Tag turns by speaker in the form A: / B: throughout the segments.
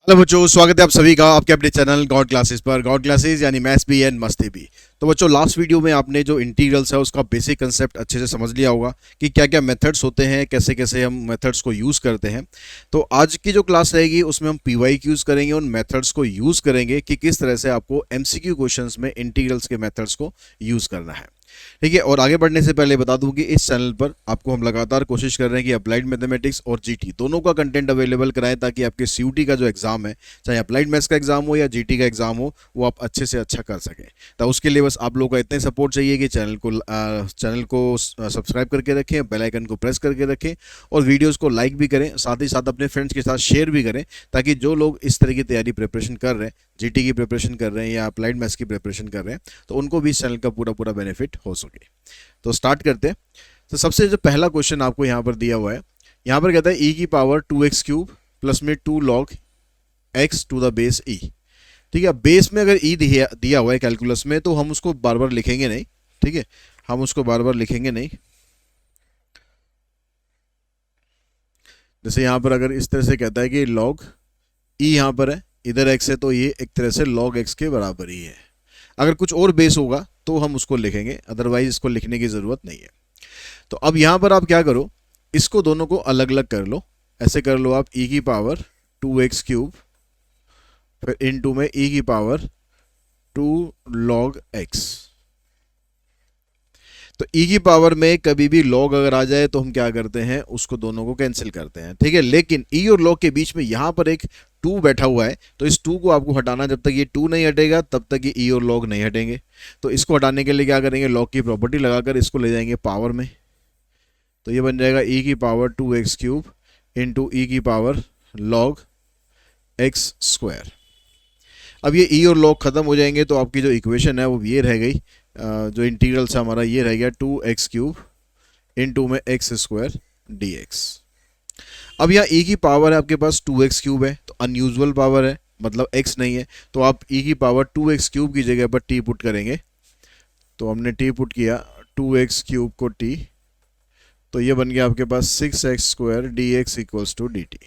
A: Hello बच्चों, स्वागत है आप सभी का आपके अपने चैनल गॉड क्लासेस पर। गॉड क्लासेस यानी मैथ्स भी एंड मस्ती भी। तो बच्चों, लास्ट वीडियो में आपने जो इंटीग्रल्स है उसका बेसिक कंसेप्ट अच्छे से समझ लिया होगा कि क्या क्या मेथड्स होते हैं, कैसे कैसे हम मेथड्स को यूज़ करते हैं। तो आज की जो क्लास रहेगी उसमें हम पीवाई यूज़ करेंगे, उन मेथड्स को यूज़ करेंगे कि किस तरह से आपको एमसीक्यू क्वेश्चंस में इंटीग्रल्स के मेथड्स को यूज़ करना है। ठीक है, और आगे बढ़ने से पहले बता दूं कि इस चैनल पर आपको हम लगातार कोशिश कर रहे हैं कि अप्लाइड मैथमेटिक्स और जीटी दोनों का कंटेंट अवेलेबल कराएं, ताकि आपके सीयूटी का जो एग्जाम है, चाहे अप्लाइड मैथ्स का एग्जाम हो या जीटी का एग्जाम हो, वो आप अच्छे से अच्छा कर सकें। तो उसके लिए बस आप लोगों का इतने सपोर्ट चाहिए कि चैनल को सब्सक्राइब करके रखें, बेल आइकन को प्रेस करके रखें, और वीडियोज़ को लाइक भी करें, साथ ही साथ अपने फ्रेंड्स के साथ शेयर भी करें, ताकि जो लोग इस तरह की तैयारी प्रिपरेशन कर रहे हैं, जीटी की प्रिपरेशन कर रहे हैं या अप्लाइड मैथ्स की प्रिपरेशन कर रहे हैं, तो उनको भी इस चैनल का पूरा पूरा बेनिफिट हो सके। तो स्टार्ट करते हैं। तो सबसे जो पहला क्वेश्चन आपको यहाँ पर दिया हुआ है, यहाँ पर कहता है ई की पावर 2x³ प्लस में 2 log x to the base E. ठीक है, बेस में अगर ई दिया हुआ है कैलकुलस में, तो हम उसको बार बार लिखेंगे नहीं। ठीक है, हम उसको बार बार लिखेंगे नहीं। जैसे यहाँ पर अगर इस तरह से कहता है कि log ई यहाँ पर है, इधर x है, तो ये एक तरह से log x के बराबर ही है। अगर कुछ और बेस होगा तो हम उसको लिखेंगे, अदरवाइज इसको लिखने की जरूरत नहीं है। तो अब यहां पर आप क्या करो, इसको दोनों को अलग अलग कर लो। ऐसे कर लो आप e की पावर 2x³ फिर इनटू में e की पावर 2 log x। तो e की पावर में कभी भी log अगर आ जाए तो हम क्या करते हैं, उसको दोनों को कैंसिल करते हैं। ठीक है, लेकिन e और log के बीच में यहां पर एक 2 बैठा हुआ है, तो इस 2 को आपको हटाना। जब तक ये 2 नहीं हटेगा तब तक ये e और log नहीं हटेंगे। तो इसको हटाने के लिए क्या करेंगे, log की प्रॉपर्टी लगाकर इसको ले जाएंगे पावर में। तो ये बन जाएगा e की पावर 2x³ इंटू ई की पावर log x स्क्वायर। अब ये e और log खत्म हो जाएंगे, तो आपकी जो इक्वेशन है वो ये रह गई, जो इंटीग्रल से हमारा ये रह गया 2x³ इंटू में x स्क्वायर dx। अब यहाँ e की पावर है आपके पास 2x³ है, तो अनयूजुअल पावर है, मतलब x नहीं है, तो आप e की पावर 2x³ की जगह पर t पुट करेंगे। तो हमने t पुट किया, 2x³ को t, तो ये बन गया आपके पास 6x square dx equals to dt।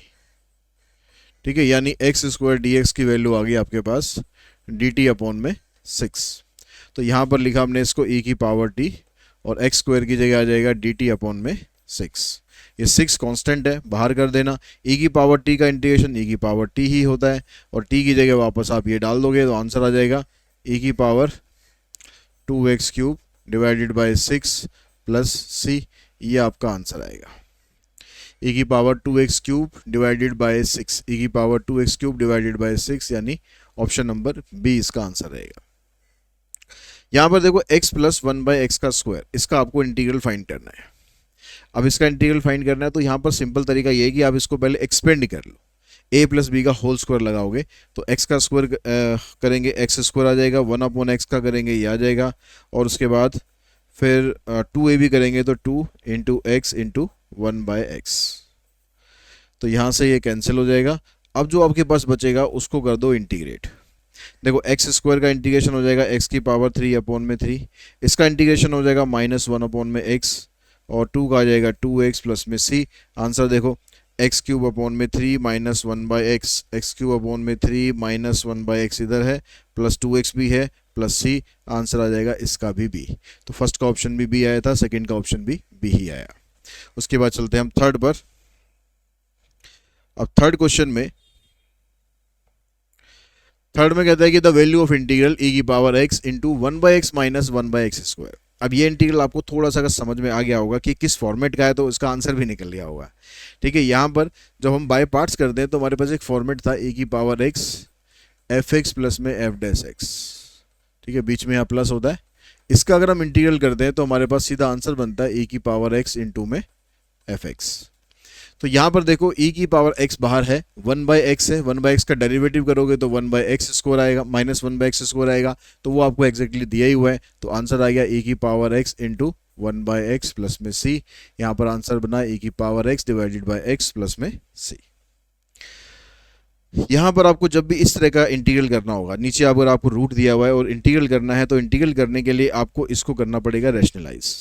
A: ठीक है, यानी x स्क्वायर dx की वैल्यू आ गई आपके पास dt अपॉन में 6। तो यहाँ पर लिखा हमने इसको e की पावर t, और x स्क्वायर की जगह आ जाएगा dt अपॉन में 6। ये 6 कांस्टेंट है, बाहर कर देना। e की पावर t का इंटीग्रेशन e की पावर t ही होता है, और t की जगह वापस आप ये डाल दोगे तो आंसर आ जाएगा e की power 2x³ divided by 6 plus c। ये आपका आंसर आएगा, e की power 2x³ divided by 6, e की पावर 2x³ डिवाइडेड बाय 6, यानी ऑप्शन नंबर बी इसका आंसर रहेगा। यहां पर देखो x प्लस 1/x का स्क्वायर, इसका आपको इंटीग्रल फाइंड करना है। अब इसका इंटीग्रल फाइंड करना है, तो यहां पर सिंपल तरीका ये है कि आप इसको पहले एक्सपेंड कर लो। a प्लस बी का होल स्क्वायर लगाओगे तो x का स्क्वायर करेंगे, x स्क्वायर आ जाएगा, 1/x का करेंगे ये आ जाएगा, और उसके बाद फिर 2ab करेंगे तो 2 इंटू एक्स इंटू 1/x। तो यहाँ से ये कैंसिल हो जाएगा। अब जो आपके पास बचेगा उसको कर दो इंटीग्रेट। देखो एक्स स्क्वायर का इंटीग्रेशन हो जाएगा x की पावर 3 अपॉन में 3, इसका इंटीग्रेशन हो जाएगा -1 अपॉन में x, और 2 का आ जाएगा 2x प्लस में c। आंसर देखो, x³ अपॉन में 3 माइनस 1/x, x³ अपॉन में 3 माइनस 1/x इधर है, प्लस 2x भी है, प्लस c। आंसर आ जाएगा इसका भी b। तो फर्स्ट का ऑप्शन भी b आया था, सेकंड का ऑप्शन भी b ही आया। उसके बाद चलते हैं हम थर्ड पर। अब थर्ड में कहता है कि the value of integral e की power x into 1/x minus 1/x square. अब ये इंटीग्रल आपको थोड़ा सा अगर समझ में आ गया होगा कि किस फॉर्मेट का है, तो इसका आंसर भी निकल गया होगा। ठीक है, यहाँ पर जब हम बाय पार्ट्स करते हैं तो हमारे पास एक फॉर्मेट था e की पावर x f(x) प्लस में f डैश x। ठीक है, बीच में यहाँ प्लस होता है। इसका अगर हम इंटीग्रल करते हैं तो हमारे पास सीधा आंसर बनता है e की पावर x इंटू में f(x). तो यहां पर देखो e की पावर x बाहर है, 1/x है, 1/x का डेरिवेटिव करोगे तो 1/x स्क्वायर आएगा, माइनस 1/x स्क्वायर आएगा, तो वो आपको एक्जैक्टली दिया ही हुआ है। तो आंसर आ गया e की power x into 1/x plus में c। यहाँ पर आंसर बना e की power x divided by x plus में c। यहाँ पर आपको जब भी इस तरह का इंटीग्रल करना होगा, नीचे अगर आपको रूट दिया हुआ है और इंटीग्रल करना है, तो इंटीग्रल करने के लिए आपको इसको करना पड़ेगा रैशनलाइज।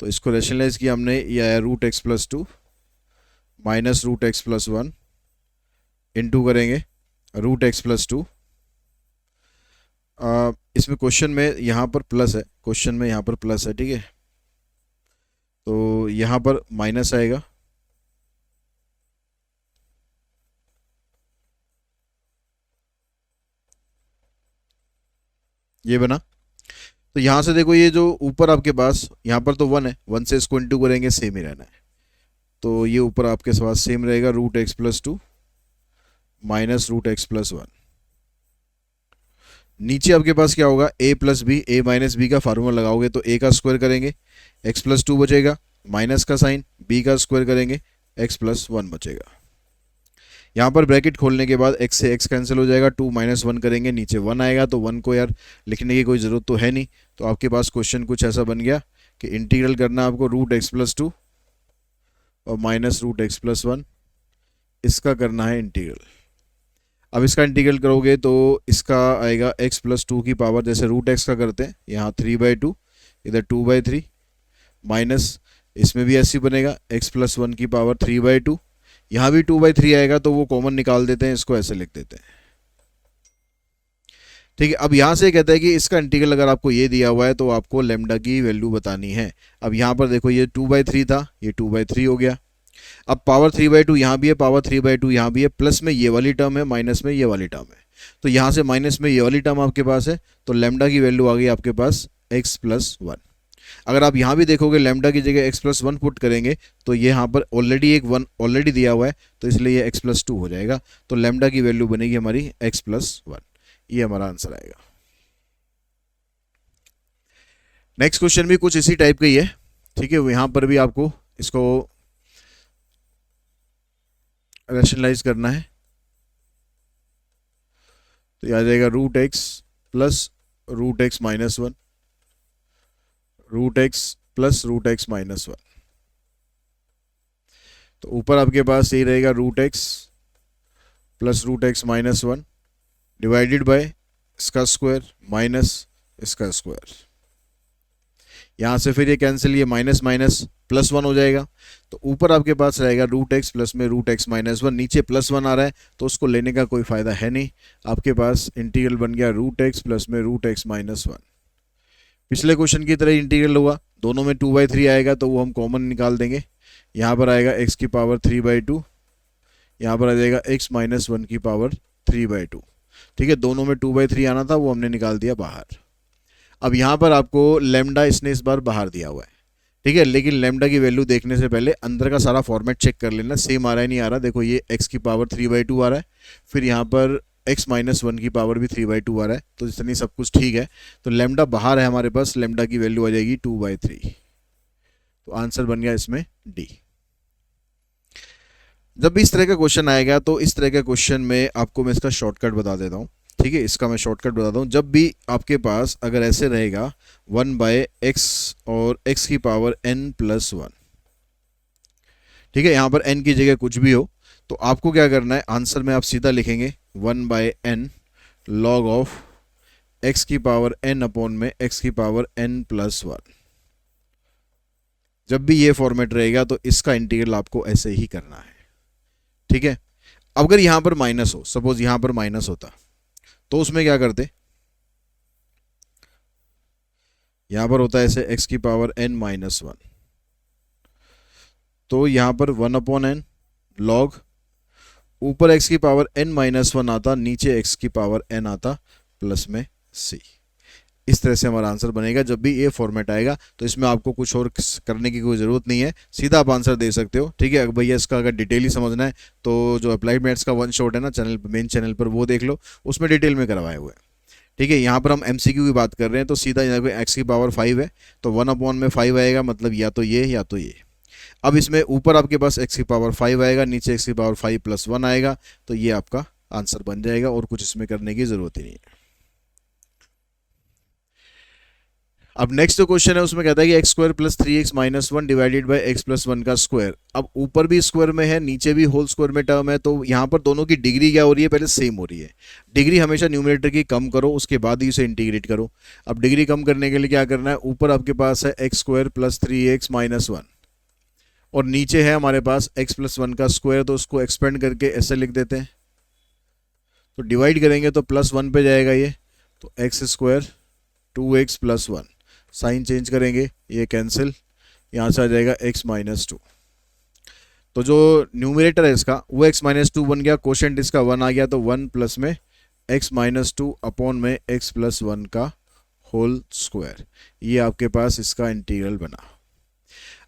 A: तो इसको रैशनलाइज किया हमने, ये आया √x plus 2 minus √x plus 1 into करेंगे रूट एक्स प्लस टू। इसमें क्वेश्चन में यहाँ पर प्लस है, क्वेश्चन में यहाँ पर प्लस है, ठीक है, तो यहाँ पर माइनस आएगा, ये बना। तो यहाँ से देखो ये जो ऊपर आपके पास यहाँ पर तो वन है, वन से इसको इनटू करेंगे, सेम ही रहना है, तो ये ऊपर आपके पास सेम रहेगा root x plus two minus root x plus one. नीचे आपके पास क्या होगा, a plus b, a minus b का फार्मूला लगाओगे तो a का स्क्वायर करेंगे x प्लस टू बचेगा, माइनस का साइन b का स्क्वायर करेंगे x प्लस वन बचेगा। यहाँ पर ब्रैकेट खोलने के बाद x से x कैंसिल हो जाएगा, टू माइनस वन करेंगे, नीचे वन आएगा, तो वन को यार लिखने की कोई ज़रूरत तो है नहीं, तो आपके पास क्वेश्चन कुछ ऐसा बन गया कि इंटीग्रल करना आपको रूट एक्स प्लस टू और minus root x plus one, इसका करना है इंटीग्रल। अब इसका इंटीग्रल करोगे तो इसका आएगा x प्लस टू की पावर, जैसे रूट एक्स का करते हैं, यहाँ थ्री बाई टू, इधर टू बाई थ्री, माइनस इसमें भी ऐसे बनेगा x प्लस वन की पावर थ्री बाई टू, यहाँ भी टू बाई थ्री आएगा, तो वो कॉमन निकाल देते हैं, इसको ऐसे लिख देते हैं, ठीक है। अब यहाँ से कहता है कि इसका इंटीग्रल अगर आपको ये दिया हुआ है तो आपको लेमडा की वैल्यू बतानी है। अब यहाँ पर देखो ये टू बाई थ्री था, ये टू बाई थ्री हो गया, अब पावर थ्री बाई टू यहाँ भी है, पावर थ्री बाई टू यहाँ भी है, प्लस में ये वाली टर्म है, माइनस में ये वाली टर्म है, तो यहाँ से माइनस में ये वाली टर्म आपके पास है, तो लेमडा की वैल्यू आ गई आपके पास x प्लस वन। अगर आप यहाँ भी देखोगे लेमडा की जगह x प्लस वन पुट करेंगे तो ये यहाँ पर ऑलरेडी एक वन ऑलरेडी दिया हुआ है, तो इसलिए ये x प्लस टू हो जाएगा, तो लेमडा की वैल्यू बनेगी हमारी x प्लस वन, ये हमारा आंसर आएगा। नेक्स्ट क्वेश्चन भी कुछ इसी टाइप का ही है, ठीक है, यहाँ पर भी आपको इसको रैशनलाइज करना है, तो ये आ जाएगा root x plus root x minus one, root x plus root x minus one, तो ऊपर आपके पास यही रहेगा root x plus root x minus one divided by इसका स्क्वायर माइनस इसका स्क्वायर, यहाँ से फिर ये कैंसिल, ये माइनस माइनस प्लस वन हो जाएगा, तो ऊपर आपके पास रहेगा रूट एक्स प्लस में रूट एक्स माइनस वन, नीचे प्लस वन आ रहा है तो उसको लेने का कोई फ़ायदा है नहीं, आपके पास इंटीग्रल बन गया रूट एक्स प्लस में रूट एक्स माइनस वन। पिछले क्वेश्चन की तरह इंटीग्रल होगा, दोनों में टू बाई थ्री आएगा तो वो हम कॉमन निकाल देंगे, यहाँ पर आएगा एक्स की पावर थ्री बाई टू, यहाँ पर आ जाएगा एक्स माइनस वन की पावर थ्री बाई टू, ठीक है, दोनों में टू बाई थ्री आना था, वो हमने निकाल दिया बाहर। अब यहाँ पर आपको लेमडा इसने इस बार बाहर दिया हुआ है, ठीक है, लेकिन लेमडा की वैल्यू देखने से पहले अंदर का सारा फॉर्मेट चेक कर लेना, सेम आ रहा है नहीं आ रहा। देखो ये x की पावर थ्री बाई टू आ रहा है, फिर यहाँ पर x माइनस वन की पावर भी थ्री बाई टू आ रहा है, तो जितनी सब कुछ ठीक है, तो लेमडा बाहर है हमारे पास, लेमडा की वैल्यू आ जाएगी टू बाई थ्री, तो आंसर बन गया इसमें डी। जब भी इस तरह का क्वेश्चन आएगा तो इस तरह के क्वेश्चन में आपको मैं इसका शॉर्टकट बता देता हूँ, ठीक है, इसका मैं शॉर्टकट बताता हूँ। जब भी आपके पास अगर ऐसे रहेगा वन बाय एक्स और x की पावर n प्लस वन, ठीक है, यहाँ पर n की जगह कुछ भी हो, तो आपको क्या करना है, आंसर में आप सीधा लिखेंगे one by n log of x की पावर n अपॉन में x की पावर n प्लस वन। जब भी ये फॉर्मेट रहेगा तो इसका इंटीग्रल आपको ऐसे ही करना है, ठीक है। अगर यहाँ पर माइनस हो, सपोज यहाँ पर माइनस होता तो उसमें क्या करते, यहां पर होता है ऐसे x की पावर n माइनस वन, तो यहां पर वन अपॉन एन लॉग, ऊपर x की पावर n माइनस वन आता, नीचे x की पावर n आता प्लस में c। इस तरह से हमारा आंसर बनेगा। जब भी ये फॉर्मेट आएगा तो इसमें आपको कुछ और करने की कोई ज़रूरत नहीं है, सीधा आप आंसर दे सकते हो, ठीक है। अगर भैया इसका अगर डिटेल ही समझना है तो जो अप्लाइड मैथ्स का वन शॉट है ना चैनल, मेन चैनल पर, वो देख लो, उसमें डिटेल में करवाए हुए हैं, ठीक है। यहाँ पर हम एमसीक्यू की बात कर रहे हैं, तो सीधा यहाँ पे एक्स की पावर फाइव है तो वन अपॉन में फाइव आएगा, मतलब या तो ये या तो ये। अब इसमें ऊपर आपके पास एक्स की पावर फाइव आएगा, नीचे एक्स की पावर फाइव प्लस वन आएगा, तो ये आपका आंसर बन जाएगा और कुछ इसमें करने की ज़रूरत ही नहीं है। अब नेक्स्ट जो क्वेश्चन है उसमें कहता है कि x square plus three x minus one divided by x plus one का स्क्वायर। अब ऊपर भी स्क्वायर में है, नीचे भी होल स्क्वायर में टर्म है, तो यहाँ पर दोनों की डिग्री क्या हो रही है, पहले सेम हो रही है। डिग्री हमेशा न्यूमरेटर की कम करो, उसके बाद ही उसे इंटीग्रेट करो। अब डिग्री कम करने के लिए क्या करना है, ऊपर आपके पास है x square plus three x minus one और नीचे है हमारे पास एक्स प्लस वन का स्क्वायर, तो उसको एक्सपेंड करके ऐसे लिख देते हैं, तो डिवाइड करेंगे तो +1 पे जाएगा ये, तो x square 2x + 1, sign change करेंगे ये कैंसिल, यहाँ से आ जाएगा x-2। तो जो न्यूमरेटर है इसका वो x-2 बन गया, कोशेंट इसका 1 आ गया, तो 1 प्लस में x-2 अपॉन में x + 1 का होल स्क्वायर। ये आपके पास इसका इंटीग्रल बना।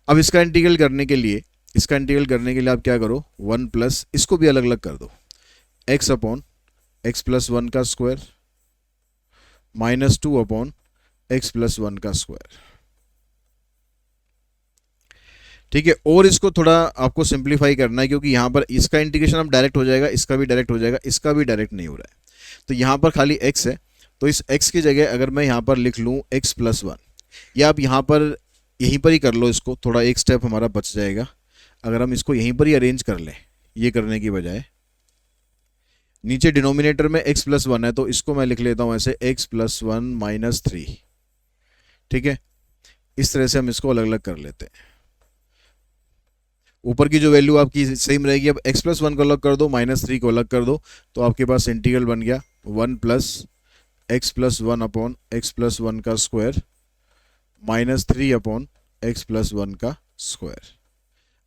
A: अब इसका इंटीग्रल करने के लिए आप क्या करो, 1 प्लस इसको भी अलग अलग कर दो, x अपॉन x + 1 का स्क्वायर -2 अपॉन x + 1 का स्क्वायर। ठीक है, और इसको थोड़ा आपको सिंप्लीफाई करना है, क्योंकि यहाँ पर इसका इंटीग्रेशन अब डायरेक्ट हो जाएगा, इसका भी डायरेक्ट हो जाएगा, इसका भी डायरेक्ट नहीं हो रहा है। तो यहाँ पर खाली x है, तो इस x की जगह अगर मैं यहाँ पर लिख लूँ x + 1, या आप यहाँ पर यहीं पर ही कर लो इसको, थोड़ा एक स्टेप हमारा बच जाएगा अगर हम इसको यहीं पर ही अरेंज कर लें, ये करने की बजाय। नीचे डिनोमिनेटर में x + 1 है, तो इसको मैं लिख लेता हूँ ऐसे x + 1 - 3। ठीक है, इस तरह से हम इसको अलग अलग कर लेते हैं। ऊपर की जो वैल्यू आपकी सेम रहेगी, अब x + 1 को अलग कर दो, -3 को अलग कर दो, तो आपके पास इंटीग्रल बन गया 1 प्लस x + 1 अपॉन x + 1 का स्क्वायर -3 अपॉन x + 1 का स्क्वायर।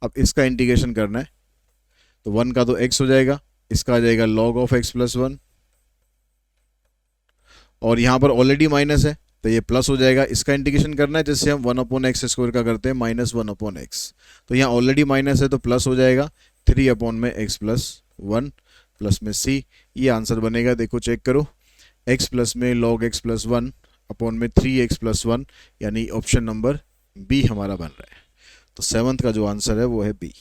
A: अब इसका इंटीग्रेशन करना है, तो 1 का तो x हो जाएगा, इसका आ जाएगा log ऑफ x + 1, और यहाँ पर ऑलरेडी माइनस है तो ये प्लस हो जाएगा। इसका इंटीग्रेशन करना है जैसे हम 1/x² का करते हैं, -1/x, तो यहाँ ऑलरेडी माइनस है तो प्लस हो जाएगा 3 अपॉन में x + 1 प्लस में c। ये आंसर बनेगा, देखो चेक करो, x प्लस में log x + 1 अपॉन में 3x + 1, यानी ऑप्शन नंबर बी हमारा बन रहा है। तो 7th का जो आंसर है वो है बी।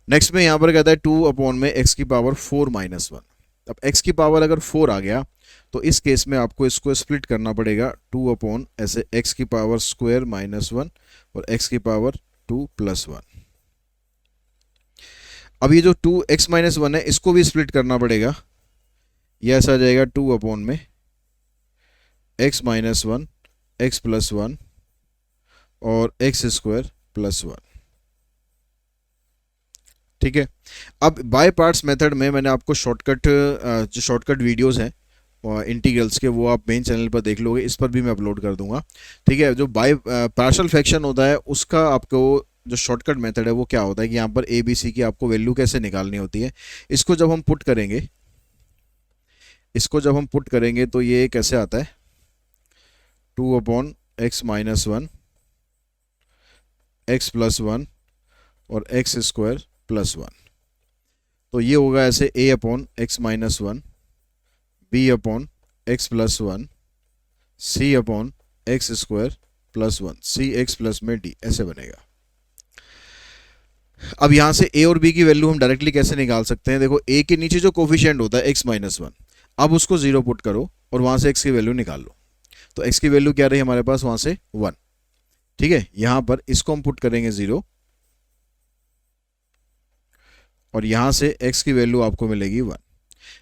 A: नेक्स्ट में यहाँ पर कहता है 2 अपॉन में x⁴ - 1। अब x की पावर अगर 4 आ गया तो इस केस में आपको इसको स्प्लिट करना पड़ेगा, 2 अपॉन ऐसे x⁴ -1 और x⁴ 2 + 1। अब ये जो 2x - 1 है इसको भी स्प्लिट करना पड़ेगा, ये ऐसा आ जाएगा 2 अपॉन में x - 1 x + 1 और x² + 1। ठीक है, अब बाय पार्ट्स मेथड में मैंने आपको जो शॉर्टकट वीडियोस हैं इंटीग्रल्स के, वो आप मेन चैनल पर देख लोगे, इस पर भी मैं अपलोड कर दूंगा। ठीक है, जो बाय पार्शियल फ्रैक्शन होता है उसका आपको जो शॉर्टकट मेथड है वो क्या होता है कि यहाँ पर ए बी सी की आपको वैल्यू कैसे निकालनी होती है। इसको जब हम पुट करेंगे तो ये कैसे आता है, 2 अपॉन x - 1 x + 1 और x² + 1। तो ये होगा ऐसे a upon x - 1 b upon x + 1 c upon x² + 1 c x plus में d, ऐसे बनेगा। अब यहां से a और b की वैल्यू हम डायरेक्टली कैसे निकाल सकते हैं, देखो a के नीचे जो कोफिशिएंट होता है x - 1, अब उसको 0 पुट करो और वहां से x की वैल्यू निकाल लो। तो x की वैल्यू क्या रही हमारे पास वहां से 1। ठीक है, यहां पर इसको हम पुट करेंगे 0 और यहां से x की वैल्यू आपको मिलेगी 1।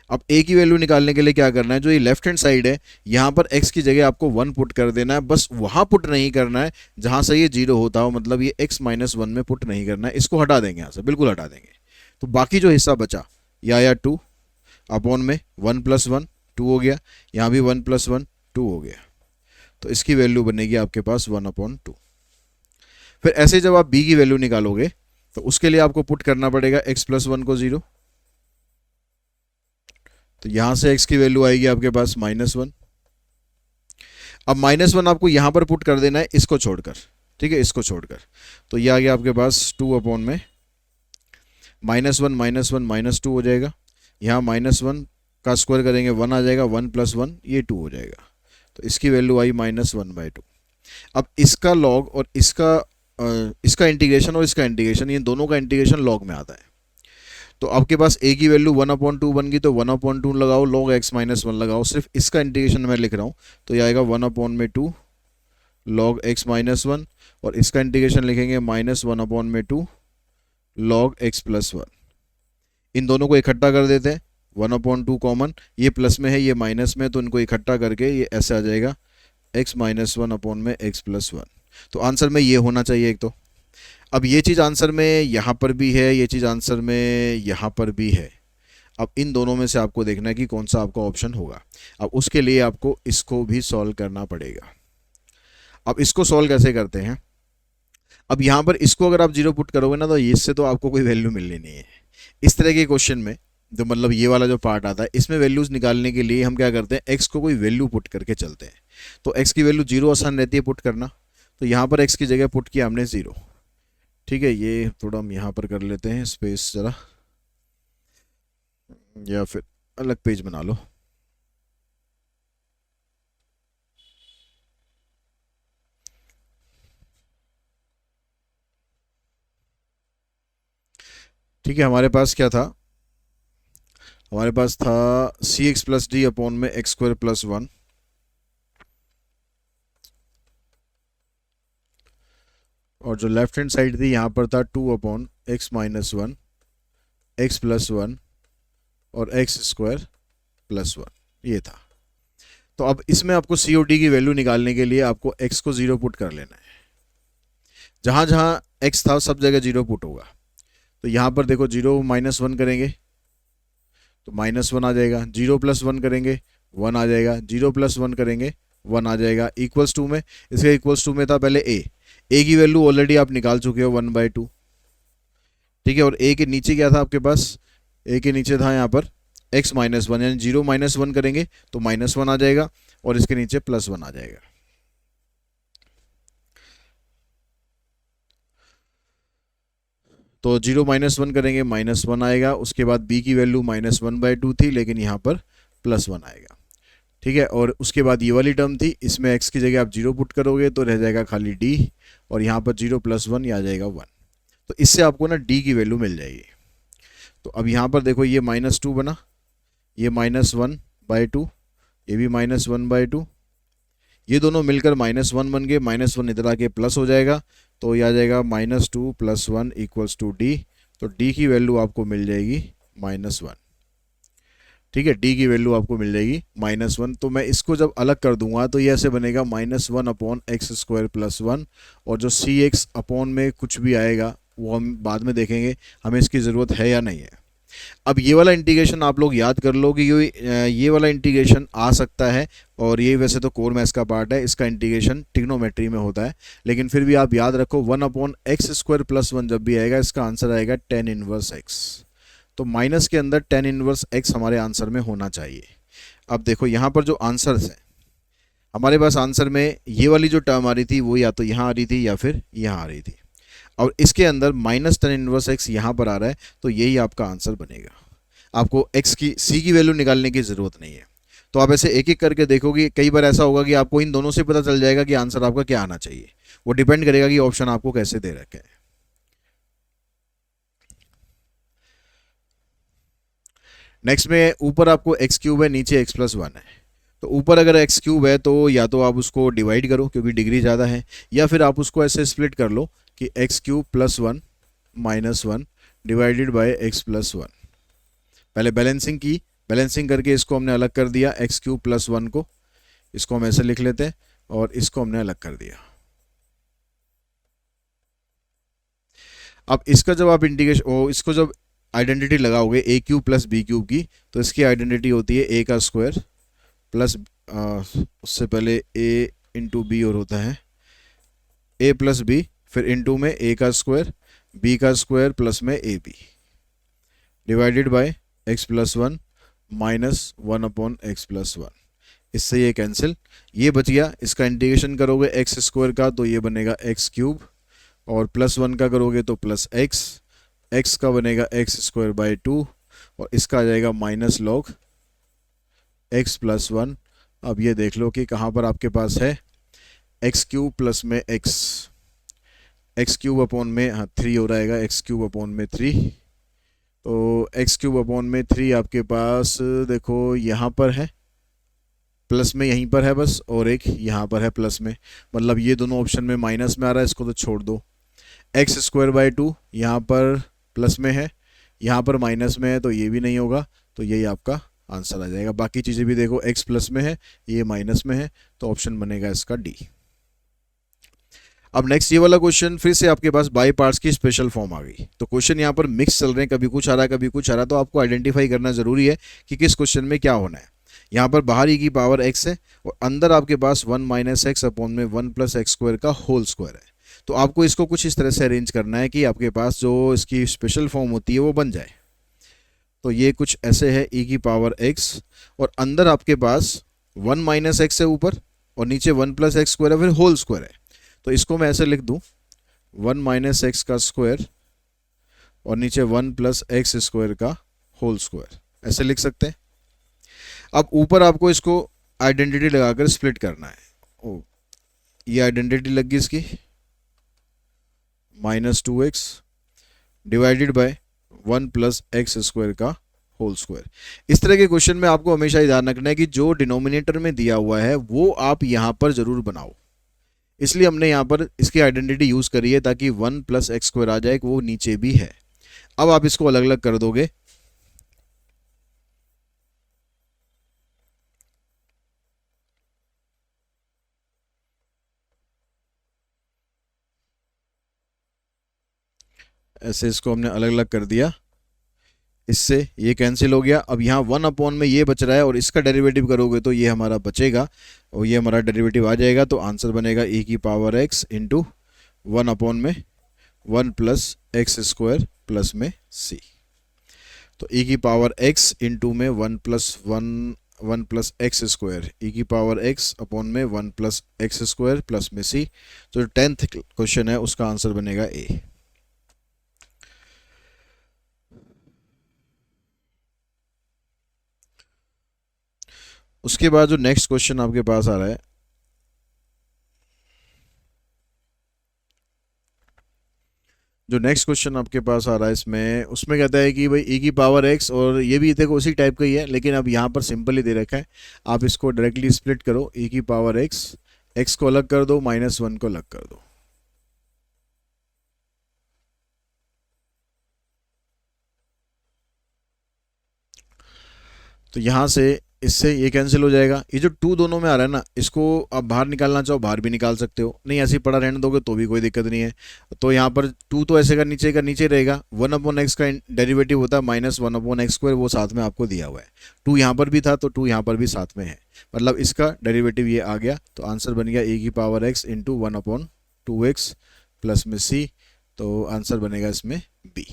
A: अब a की वैल्यू निकालने के लिए क्या करना है, जो ये लेफ्ट हैंड साइड है यहां पर x की जगह आपको 1 पुट कर देना है, बस वहां पुट नहीं करना है जहां से ये 0 होता हो, मतलब ये x - 1 में पुट नहीं करना है, इसको हटा देंगे यहां से, बिल्कुल हटा देंगे। तो बाकी जो हिस्सा बचा या 2 अपॉन में 1 + 1 2 हो गया, यहाँ भी 1 + 1 2 हो गया, तो इसकी वैल्यू बनेगी आपके पास 1/2। फिर ऐसे जब आप b की वैल्यू निकालोगे तो उसके लिए आपको पुट करना पड़ेगा x + 1 को 0, तो यहां से x की वैल्यू आएगी आपके पास -1। अब -1 आपको यहां पर पुट कर देना है इसको छोड़कर, ठीक है, इसको छोड़कर, तो ये आ गया आपके पास 2 अपॉन में -1 -2 हो जाएगा, यहाँ -1 का स्क्वायर करेंगे 1 आ जाएगा, 1 + 1 ये 2 हो जाएगा, तो इसकी वैल्यू आई -1/2। अब इसका लॉग और इसका इंटीग्रेशन और इसका इंटीग्रेशन, ये दोनों का इंटीग्रेशन लॉग में आता है। तो आपके पास a की वैल्यू 1/2 बन गई, तो 1/2 लगाओ, log x - 1 लगाओ, सिर्फ इसका इंटीग्रेशन मैं लिख रहा हूँ, तो ये आएगा 1/2 log x - 1 और इसका इंटीग्रेशन लिखेंगे -1/2 log x + 1। इन दोनों को इकट्ठा कर देते हैं, 1/2 कॉमन, ये प्लस में है ये माइनस में, तो इनको इकट्ठा करके ये ऐसे आ जाएगा x - 1/x + 1। तो आंसर में ये होना चाहिए एक तो। अब ये चीज़ आंसर में यहाँ पर भी है, ये चीज़ आंसर में यहाँ पर भी है। अब इन दोनों में से आपको देखना है कि कौन सा आपका ऑप्शन होगा। अब उसके लिए आपको इसको भी सॉल्व करना पड़ेगा। अब इसको सॉल्व कैसे करते हैं, अब यहाँ पर इसको अगर आप जीरो पुट करोगे ना तो इससे तो आपको कोई वैल्यू मिलनी नहीं है। इस तरह के क्वेश्चन में जो मतलब ये वाला जो पार्ट आता है इसमें वैल्यूज निकालने के लिए हम क्या करते हैं, एक्स को कोई वैल्यू पुट करके चलते हैं। तो एक्स की वैल्यू जीरो आसान रहती है पुट करना, तो यहाँ पर एक्स की जगह पुट किया हमने जीरो। ठीक है, ये थोड़ा हम यहाँ पर कर लेते हैं स्पेस ज़रा, या फिर अलग पेज बना लो। ठीक है, हमारे पास क्या था, हमारे पास था सी एक्स प्लस डी अपॉन में एक्स स्क्वायर प्लस वन, और जो लेफ्ट हैंड साइड थी यहाँ पर था two upon x minus one, x plus one और एक्स स्क्वायर प्लस वन, ये था। तो अब इसमें आपको सी और डी की वैल्यू निकालने के लिए आपको एक्स को जीरो पुट कर लेना है। जहाँ जहाँ एक्स था सब जगह जीरो पुट होगा। तो यहाँ पर देखो जीरो माइनस वन करेंगे तो माइनस वन आ जाएगा, जीरो प्लस वन करेंगे वन आ जाएगा, जीरो प्लस वन करेंगे वन आ जाएगा। इक्वल्स टू में, इसके इक्वल्स टू में था पहले ए की वैल्यू ऑलरेडी आप निकाल चुके हो 1/2। ठीक है, और ए के नीचे क्या था आपके पास, ए के नीचे था यहाँ पर एक्स माइनस वन, यानी जीरो माइनस वन करेंगे तो माइनस वन आ जाएगा और इसके नीचे प्लस वन आ जाएगा। तो जीरो माइनस वन करेंगे माइनस वन आएगा, उसके बाद बी की वैल्यू -1/2 थी लेकिन यहाँ पर प्लस वन आएगा। ठीक है, और उसके बाद ये वाली टर्म थी, इसमें एक्स की जगह आप जीरो पुट करोगे तो रह जाएगा खाली डी, और यहाँ पर जीरो प्लस वन आ जाएगा वन। तो इससे आपको ना डी की वैल्यू मिल जाएगी। तो अब यहाँ पर देखो ये -2 बना, ये -1/2, ये भी -1/2, ये दोनों मिलकर -1 बन गए, -1 इधर आके प्लस हो जाएगा तो ये आ जाएगा -2 + 1 = डी। तो डी की वैल्यू आपको मिल जाएगी -1। ठीक है, डी की वैल्यू आपको मिल जाएगी -1। तो मैं इसको जब अलग कर दूंगा तो ये ऐसे बनेगा -1/x² + 1, और जो सी एक्स अपॉन में कुछ भी आएगा वो हम बाद में देखेंगे हमें इसकी ज़रूरत है या नहीं है। अब ये वाला इंटीग्रेशन आप लोग याद कर लो कि ये वाला इंटीग्रेशन आ सकता है, और ये वैसे तो कोर मैथ्स का पार्ट है, इसका इंटीग्रेशन ट्रिग्नोमेट्री में होता है, लेकिन फिर भी आप याद रखो 1/x² + 1 जब भी आएगा इसका आंसर आएगा tan इनवर्स x। तो माइनस के अंदर tan इनवर्स x हमारे आंसर में होना चाहिए। अब देखो यहाँ पर जो आंसर है हमारे पास, आंसर में ये वाली जो टर्म आ रही थी वो या तो यहाँ आ रही थी या फिर यहाँ आ रही थी, और इसके अंदर -tan इनवर्स x यहाँ पर आ रहा है, तो यही आपका आंसर बनेगा। आपको x की c की वैल्यू निकालने की ज़रूरत नहीं है। तो आप ऐसे एक एक करके देखोगे, कई बार ऐसा होगा कि आपको इन दोनों से पता चल जाएगा कि आंसर आपका क्या आना चाहिए। वो डिपेंड करेगा कि ऑप्शन आपको कैसे दे रखे हैं। नेक्स्ट में ऊपर आपको x³ है, नीचे x+1 है। तो ऊपर अगर x³ है तो या तो आप उसको डिवाइड करो क्योंकि डिग्री ज़्यादा है, या फिर आप उसको ऐसे स्प्लिट कर लो कि x³ + 1 - 1 डिवाइडेड बाय x+1। पहले बैलेंसिंग की, बैलेंसिंग करके इसको हमने अलग कर दिया, x³ + 1 को, इसको हम ऐसे लिख लेते हैं, और इसको हमने अलग कर दिया। अब इसका जब आप इंटीग्रेशन इसको जब आइडेंटिटी लगाओगे a³ + b³ की, तो इसकी आइडेंटिटी होती है a का स्क्वायर प्लस उससे पहले a × b और होता है a + b, फिर इंटू में a का स्क्वायर b का स्क्वायर प्लस में ab divided by x+1 - 1/x+1। इससे ये कैंसिल, ये बच गया। इसका इंटीग्रेशन करोगे x² का तो ये बनेगा x³, और +1 का करोगे तो +x, x का बनेगा x²/2, और इसका आ जाएगा -log x+1। अब ये देख लो कि कहाँ पर आपके पास है x³ प्लस में x³ अपॉन में 3 हो रहेगा, x³ अपॉन में 3। तो x³ अपॉन में 3 आपके पास देखो यहाँ पर है, प्लस में यहीं पर है बस, और एक यहाँ पर है प्लस में, मतलब ये दोनों ऑप्शन में माइनस में आ रहा है, इसको तो छोड़ दो। x²/2 यहाँ पर प्लस में है, यहाँ पर माइनस में है, तो ये भी नहीं होगा, तो यही आपका आंसर आ जाएगा। बाकी चीज़ें भी देखो, x प्लस में है, ये माइनस में है, तो ऑप्शन बनेगा इसका डी। अब नेक्स्ट ये वाला क्वेश्चन फिर से आपके पास बाई पार्ट्स की स्पेशल फॉर्म आ गई। तो क्वेश्चन यहाँ पर मिक्स चल रहे हैं, कभी कुछ आ रहा है कभी कुछ आ रहा है, तो आपको आइडेंटिफाई करना जरूरी है कि किस क्वेश्चन में क्या होना है। यहाँ पर बाहर ई की पावर एक्स है और अंदर आपके पास 1 माइनस एक्स अपॉन में 1 प्लस एक्स स्क्वायर का होल स्क्वायर है। तो आपको इसको कुछ इस तरह से अरेंज करना है कि आपके पास जो इसकी स्पेशल फॉर्म होती है वो बन जाए। तो ये कुछ ऐसे है ई की पावर एक्स और अंदर आपके पास 1 माइनस एक्स है ऊपर और नीचे 1 प्लस एक्स स्क्वायर है, फिर होल स्क्वायर है। तो इसको मैं ऐसे लिख दूं 1 माइनस एक्स का स्क्वायर और नीचे 1 प्लस एक्स स्क्वायर का होल स्क्वायर, ऐसे लिख सकते हैं। अब ऊपर आपको इसको आइडेंटिटी लगाकर स्प्लिट करना है। ओ, ये आइडेंटिटी लग गई इसकी -2x divided by 1 plus x square का होल स्क्वायर। इस तरह के क्वेश्चन में आपको हमेशा ही ध्यान रखना है कि जो डिनोमिनेटर में दिया हुआ है वो आप यहाँ पर जरूर बनाओ। इसलिए हमने यहाँ पर इसकी आइडेंटिटी यूज करी है ताकि 1 प्लस एक्स स्क्वायर आ जाए, वो नीचे भी है। अब आप इसको अलग अलग कर दोगे, ऐसे इसको हमने अलग अलग कर दिया, इससे ये कैंसिल हो गया। अब यहाँ 1 अपॉन में ये बच रहा है और इसका डेरिवेटिव करोगे तो ये हमारा बचेगा और ये हमारा डेरिवेटिव आ जाएगा। तो आंसर बनेगा e की पावर x इंटू 1 अपॉन में 1 प्लस एक्स स्क्वायर प्लस में c। तो e की पावर x इंटू में 1 प्लस एक्स स्क्वायर, e की पावर x अपॉन में 1 प्लस एक्स स्क्वायर प्लस में c। तो जो 10th क्वेश्चन है उसका आंसर बनेगा a। उसके बाद जो नेक्स्ट क्वेश्चन आपके पास आ रहा है, जो नेक्स्ट क्वेश्चन आपके पास आ रहा है इसमें, उसमें कहता है कि भाई e की पावर x, और ये भी देखो उसी टाइप का ही है लेकिन अब यहाँ पर सिंपल ही दे रखा है। आप इसको डायरेक्टली स्प्लिट करो, e की पावर x को अलग कर दो, -1 को अलग कर दो। तो यहाँ से इससे ये कैंसिल हो जाएगा। ये जो 2 दोनों में आ रहा है ना, इसको आप बाहर निकालना चाहो बाहर भी निकाल सकते हो, नहीं ऐसे ही पड़ा रहने दोगे तो भी कोई दिक्कत नहीं है। तो यहाँ पर 2 तो ऐसे का नीचे रहेगा, 1 अपॉन एक्स का डेरिवेटिव होता है -1 अपॉन एक्स स्क्वायर, वो साथ में आपको दिया हुआ है। 2 यहाँ पर भी था तो 2 यहाँ पर भी साथ में है, मतलब इसका डेरिवेटिव ये आ गया। तो आंसर बन गया e की power x into 1 upon 2x plus में c। तो आंसर बनेगा इसमें b।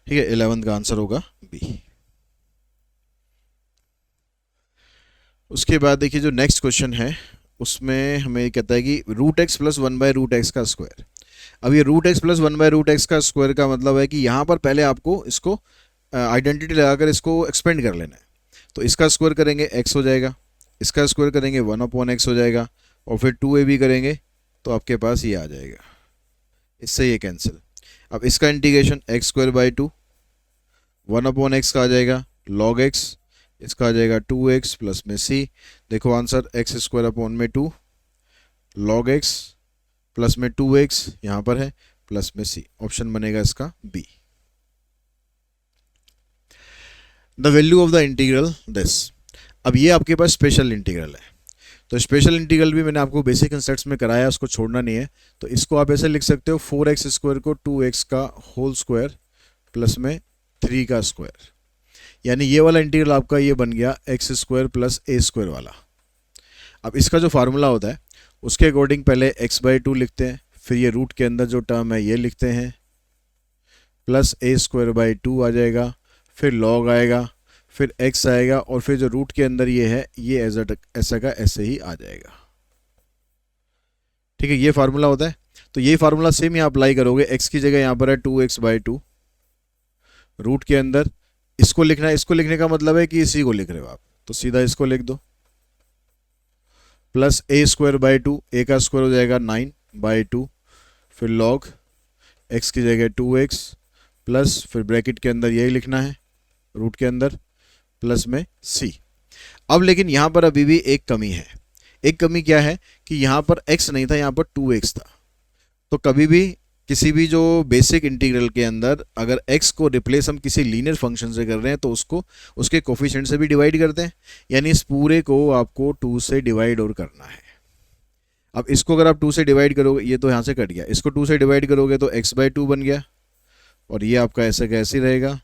A: ठीक है, 11th का आंसर होगा b। उसके बाद देखिए जो नेक्स्ट क्वेश्चन है उसमें हमें कहता है कि √x प्लस 1/√x का स्क्वायर। अब ये √x प्लस 1/√x का स्क्वायर का मतलब है कि यहाँ पर पहले आपको इसको आइडेंटिटी लगाकर इसको एक्सपेंड कर लेना है। तो इसका स्क्वायर करेंगे x हो जाएगा, इसका स्क्वायर करेंगे 1 अपॉन एक्स हो जाएगा और फिर 2ab करेंगे तो आपके पास ये आ जाएगा, इससे ये कैंसिल। अब इसका इंटीग्रेशन x²/2 1 अपॉन एक्स का आ जाएगा log x, इसका आ जाएगा 2x प्लस में c। देखो आंसर x² अपॉन में 2 log x प्लस में 2x यहाँ पर है प्लस में c। ऑप्शन बनेगा इसका b। The value of the integral this. अब ये आपके पास स्पेशल इंटीग्रल है, तो स्पेशल इंटीग्रल भी मैंने आपको बेसिक कंसेप्ट्स में कराया, उसको छोड़ना नहीं है। तो इसको आप ऐसे लिख सकते हो 4x² को 2x का होल स्क्वायर प्लस में 3 का स्क्वायर, यानी ये वाला इंटीग्रल आपका ये बन गया x² प्लस a² वाला। अब इसका जो फार्मूला होता है उसके अकॉर्डिंग पहले x/2 लिखते हैं, फिर ये रूट के अंदर जो टर्म है ये लिखते हैं, प्लस a²/2 आ जाएगा, फिर log आएगा, फिर x आएगा और फिर जो रूट के अंदर ये है ये ऐसा का ऐसे ही आ जाएगा। ठीक है, ये फार्मूला होता है। तो ये फार्मूला सेम यहाँ अप्लाई करोगे, x की जगह यहाँ पर है 2x/2, रूट के अंदर इसको लिखना है। इसको लिखने का मतलब है कि इसी को लिख रहे हो आप, तो सीधा इसको लिख दो, प्लस a²/2, a का स्क्वायर हो जाएगा 9/2, फिर log x की जगह 2x प्लस फिर ब्रैकेट के अंदर यही लिखना है रूट के अंदर प्लस में c। अब लेकिन यहाँ पर अभी भी एक कमी है। एक कमी क्या है कि यहाँ पर x नहीं था, यहाँ पर 2x था। तो कभी भी किसी भी जो बेसिक इंटीग्रल के अंदर अगर x को रिप्लेस हम किसी लीनियर फंक्शन से कर रहे हैं तो उसको उसके कोफिशिएंट से भी डिवाइड करते हैं, यानी इस पूरे को आपको 2 से डिवाइड और करना है। अब इसको अगर आप 2 से डिवाइड करोगे, ये तो यहाँ से कट गया, इसको 2 से डिवाइड करोगे तो x/2 बन गया, और ये आपका ऐसे कैसे रहेगा,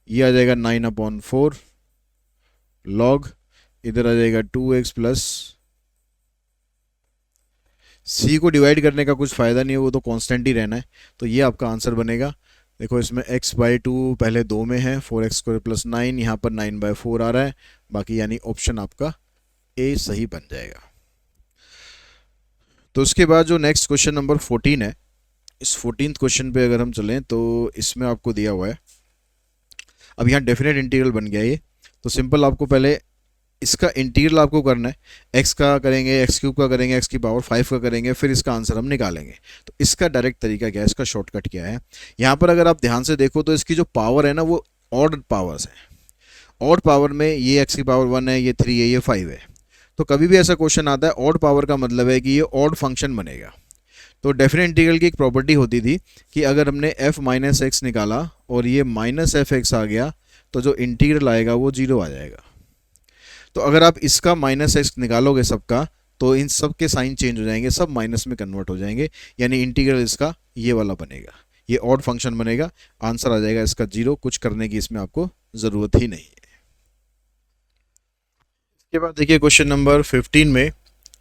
A: ये आ जाएगा 9/4 लॉग, इधर आ जाएगा 2x प्लस, c को डिवाइड करने का कुछ फ़ायदा नहीं है, वो तो कांस्टेंट ही रहना है, तो ये आपका आंसर बनेगा। देखो इसमें x/2 पहले 2 में है, 4x² प्लस 9, यहाँ पर 9/4 आ रहा है, बाकी यानी ऑप्शन आपका ए सही बन जाएगा। तो उसके बाद जो नेक्स्ट क्वेश्चन नंबर 14 है, इस 14th क्वेश्चन पे अगर हम चलें तो इसमें आपको दिया हुआ है, अब यहाँ डेफिनेट इंटीग्रल बन गया ये, तो सिंपल आपको पहले इसका इंटीग्रल आपको करना है, x का करेंगे, x³ का करेंगे, x⁵ का करेंगे, फिर इसका आंसर हम निकालेंगे। तो इसका डायरेक्ट तरीका क्या है, इसका शॉर्टकट क्या है, यहाँ पर अगर आप ध्यान से देखो तो इसकी जो पावर है ना वो ऑड पावर्स है, ऑड पावर में ये x⁴ है, ये 3 है, ये 5 है। तो कभी भी ऐसा क्वेश्चन आता है ऑड पावर का मतलब है कि ये ऑड फंक्शन बनेगा। तो डेफिनेट इंटीग्रल की एक प्रॉपर्टी होती थी कि अगर हमने f माइनस एक्स निकाला और ये माइनस एफ एक्स आ गया, तो जो इंटीग्रल आएगा वो 0 आ जाएगा। तो अगर आप इसका माइनस एक्स निकालोगे सबका, तो इन सब के साइन चेंज हो जाएंगे, सब माइनस में कन्वर्ट हो जाएंगे, यानी इंटीग्रल इसका ये वाला बनेगा, ये ऑड फंक्शन बनेगा, आंसर आ जाएगा इसका 0, कुछ करने की इसमें आपको ज़रूरत ही नहीं है। इसके बाद देखिए क्वेश्चन नंबर 15 में,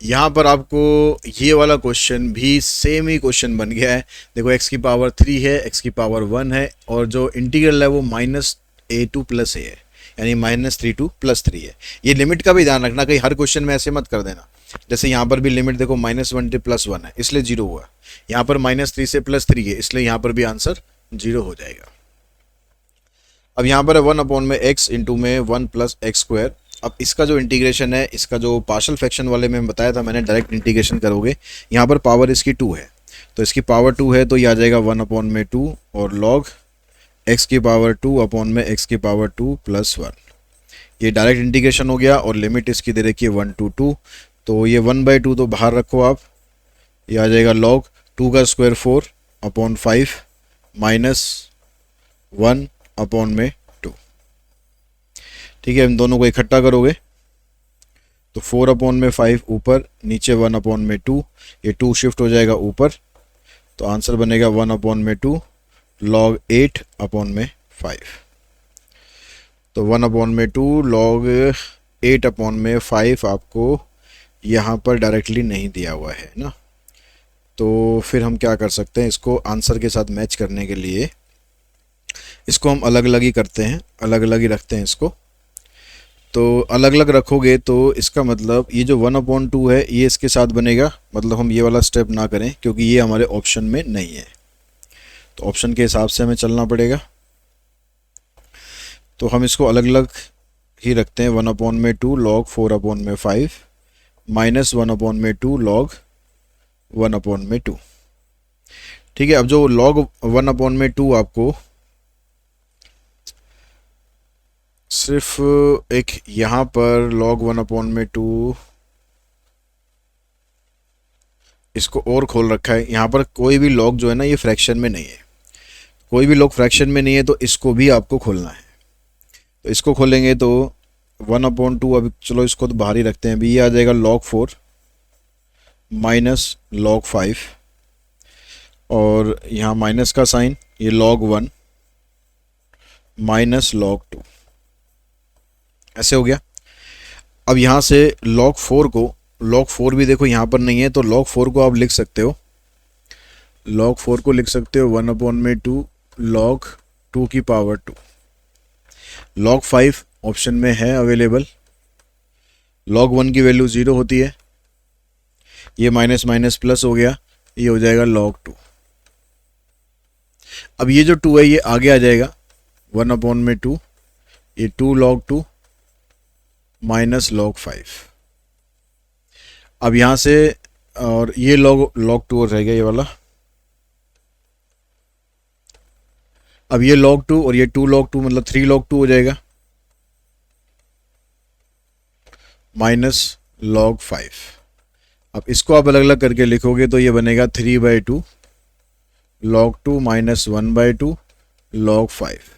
A: यहाँ पर आपको ये वाला क्वेश्चन भी सेम ही क्वेश्चन बन गया है। देखो x⁴ है, x⁴ है, और जो इंटीग्रल है वो -a2 + a है, यानी -3 + 3 है। ये लिमिट का भी ध्यान रखना, कहीं हर क्वेश्चन में ऐसे मत कर देना। जैसे यहाँ पर भी लिमिट देखो -1 से +1 है, इसलिए 0 हुआ, यहाँ पर -3 से +3 है, इसलिए यहाँ पर भी आंसर 0 हो जाएगा। अब यहाँ पर है 1/x इंटू में 1 + x²। अब इसका जो इंटीग्रेशन है, इसका जो पार्शियल फ्रैक्शन वाले में बताया था मैंने, डायरेक्ट इंटीग्रेशन करोगे, यहाँ पर पावर इसकी 2 है, तो इसकी पावर 2 है, तो ये आ जाएगा 1/2 और लॉग x⁴ x⁴ + 1। ये डायरेक्ट इंटीग्रेशन हो गया, और लिमिट इसकी दे रखी है 1 to 2, तो ये 1/2 तो बाहर रखो आप, ये आ जाएगा लॉग 2 का स्क्वायर 4/5 माइनस 1/2। ठीक है, इन दोनों को इकट्ठा करोगे तो 4/5 ऊपर, नीचे 1/2, ये 2 शिफ्ट हो जाएगा ऊपर, तो आंसर बनेगा 1/2 लॉग 8/5। तो 1/2 लॉग 8/5 आपको यहाँ पर डायरेक्टली नहीं दिया हुआ है ना, तो फिर हम क्या कर सकते हैं, इसको आंसर के साथ मैच करने के लिए इसको हम अलग अलग ही करते हैं, अलग अलग ही रखते हैं इसको। तो अलग अलग रखोगे तो इसका मतलब ये जो 1/2 है ये इसके साथ बनेगा, मतलब हम ये वाला स्टेप ना करें क्योंकि ये हमारे ऑप्शन में नहीं है, तो ऑप्शन के हिसाब से हमें चलना पड़ेगा। तो हम इसको अलग अलग ही रखते हैं, 1/2 लॉग 4/5 माइनस 1/2 लॉग 1/2। ठीक है, अब जो लॉग 1/2 आपको सिर्फ एक यहाँ पर लॉग 1/2 इसको और खोल रखा है, यहाँ पर कोई भी लॉग जो है ना ये फ्रैक्शन में नहीं है, कोई भी लॉग फ्रैक्शन में नहीं है, तो इसको भी आपको खोलना है। तो इसको खोलेंगे तो 1/2, अभी चलो इसको तो बाहर ही रखते हैं, अभी ये आ जाएगा log 4 माइनस log 5, और यहाँ माइनस का साइन, ये log 1 माइनस log 2, ऐसे हो गया। अब यहाँ से log 4 को, log 4 भी देखो यहाँ पर नहीं है, तो log 4 को आप लिख सकते हो, log 4 को लिख सकते हो 1/2 log 2 की पावर 2। log 5 ऑप्शन में है अवेलेबल, log 1 की वैल्यू 0 होती है, ये माइनस माइनस प्लस हो गया, ये हो जाएगा log 2। अब ये जो 2 है ये आगे आ जाएगा 1/2, ये 2 log 2 माइनस log 5। अब यहाँ से, और ये log 2 और रह गया ये वाला, अब ये log 2 और ये 2 log 2 मतलब 3 log 2 हो जाएगा माइनस log 5। अब इसको आप अलग अलग करके लिखोगे तो ये बनेगा 3/2 log 2 माइनस 1/2 log 5।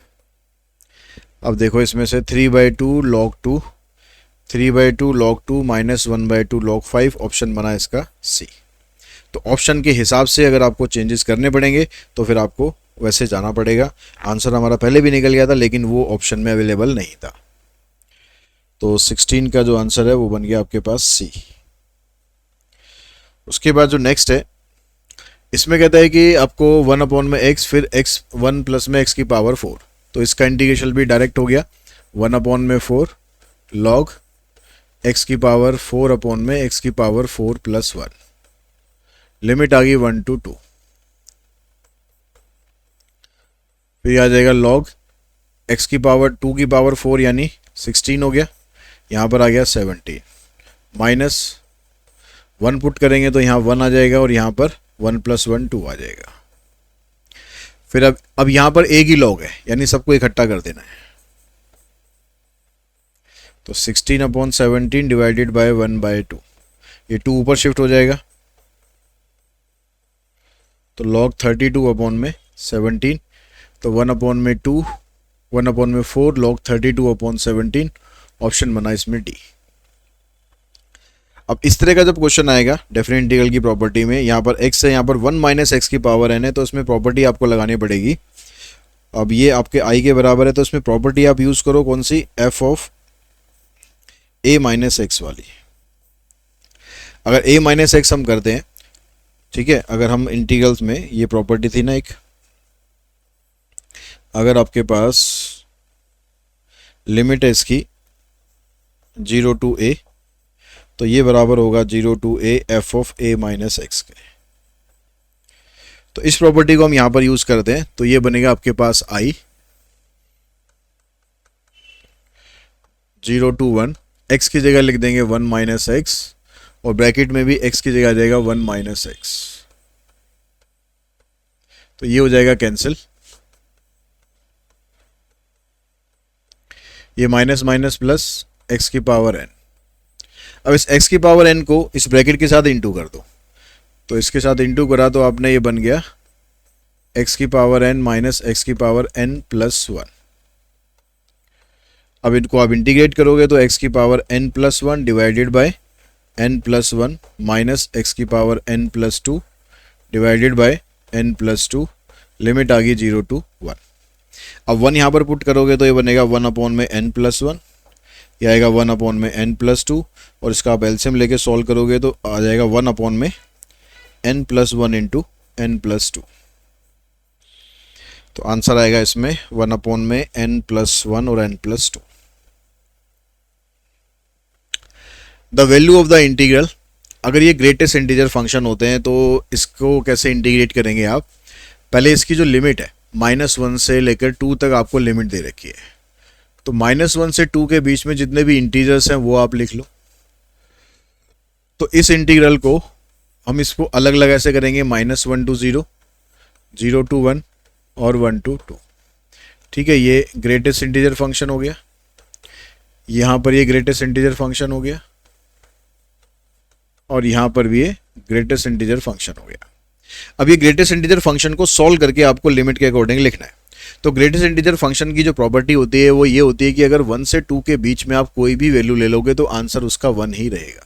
A: अब देखो इसमें से 3/2 log 2 3/2 log 2 minus 1/2 log 5, option बना इसका सी। तो ऑप्शन के हिसाब से अगर आपको चेंजेस करने पड़ेंगे तो फिर आपको वैसे जाना पड़ेगा। आंसर हमारा पहले भी निकल गया था लेकिन वो ऑप्शन में अवेलेबल नहीं था। तो 16 का जो आंसर है वो बन गया आपके पास सी। उसके बाद जो नेक्स्ट है, इसमें कहता है कि आपको 1/x फिर x 1 प्लस में x की पावर 4, तो इसका इंटीग्रेशन भी डायरेक्ट हो गया। 1/4 log x की पावर 4/x की पावर 4 प्लस 1, लिमिट आ गई 1 to 2। फिर आ जाएगा log x की पावर 2 की पावर 4 यानी 16 हो गया, यहाँ पर आ गया 17, माइनस 1 पुट करेंगे तो यहाँ 1 आ जाएगा और यहाँ पर 1 + 1 2 आ जाएगा। फिर अब यहाँ पर एक ही log है यानी सबको इकट्ठा कर देना है। तो 16/17 डिवाइडेड बाय 1/2, ये 2 ऊपर शिफ्ट हो जाएगा तो log 32/17, तो 1/2 1/4 log 32/17, ऑप्शन बना इसमें डी। अब इस तरह का जब क्वेश्चन आएगा डेफिनेट इंटीग्रल की प्रॉपर्टी में, यहाँ पर x है, यहाँ पर 1 माइनस एक्स की पावर n है, तो इसमें प्रॉपर्टी आपको लगानी पड़ेगी। अब ये आपके i के बराबर है तो इसमें प्रॉपर्टी आप यूज़ करो कौन सी, f of a minus x वाली। अगर a माइनस एक्स हम करते हैं, ठीक है, अगर हम इंटीग्रल्स में ये प्रॉपर्टी थी ना एक, अगर आपके पास लिमिट है इसकी 0 to a, तो ये बराबर होगा 0 to a f of a minus x के। तो इस प्रॉपर्टी को हम यहां पर यूज करते हैं तो ये बनेगा आपके पास i 0 to 1, x की जगह लिख देंगे 1 माइनस एक्स और ब्रैकेट में भी x की जगह आ जाएगा 1 माइनस एक्स, तो ये हो जाएगा कैंसिल। ये माइनस माइनस प्लस x की पावर n। अब इस x की पावर n को इस ब्रैकेट के साथ इंटू कर दो, तो इसके साथ इंटू करा तो आपने ये बन गया x की पावर n माइनस x की पावर n प्लस 1। अब इनको आप इंटीग्रेट करोगे तो x की power n plus 1 divided by n plus 1 minus x की power n plus 2 divided by n plus 2, limit आ गई 0 to 1। अब 1 यहाँ पर पुट करोगे तो ये बनेगा 1/n प्लस 1, ये आएगा 1/n प्लस 2 और इसका आप एलसीएम लेके सॉल्व करोगे तो आ जाएगा 1/n plus 1 into n plus 2। तो आंसर आएगा इसमें 1/n प्लस 1 और n plus 2। The value of the integral, अगर ये ग्रेटेस्ट इंटीजर फंक्शन होते हैं तो इसको कैसे इंटीग्रेट करेंगे आप, पहले इसकी जो लिमिट है -1 से लेकर 2 तक आपको लिमिट दे रखी है, तो -1 से 2 के बीच में जितने भी इंटीजर्स हैं वो आप लिख लो। तो इस इंटीग्रल को हम इसको अलग अलग ऐसे करेंगे, -1 to 0, 0 to 1 और 1 to 2, ठीक है। ये ग्रेटेस्ट इंटीजर फंक्शन हो गया, यहाँ पर ये ग्रेटेस्ट इंटीजर फंक्शन हो गया और यहाँ पर भी ये ग्रेटेस्ट इंटीजर फंक्शन हो गया। अब ये ग्रेटेस्ट इंटीजर फंक्शन को सॉल्व करके आपको लिमिट के अकॉर्डिंग लिखना है। तो ग्रेटेस्ट इंटीजर फंक्शन की जो प्रॉपर्टी होती है वो ये होती है कि अगर 1 से 2 के बीच में आप कोई भी वैल्यू ले लोगे तो आंसर उसका 1 ही रहेगा,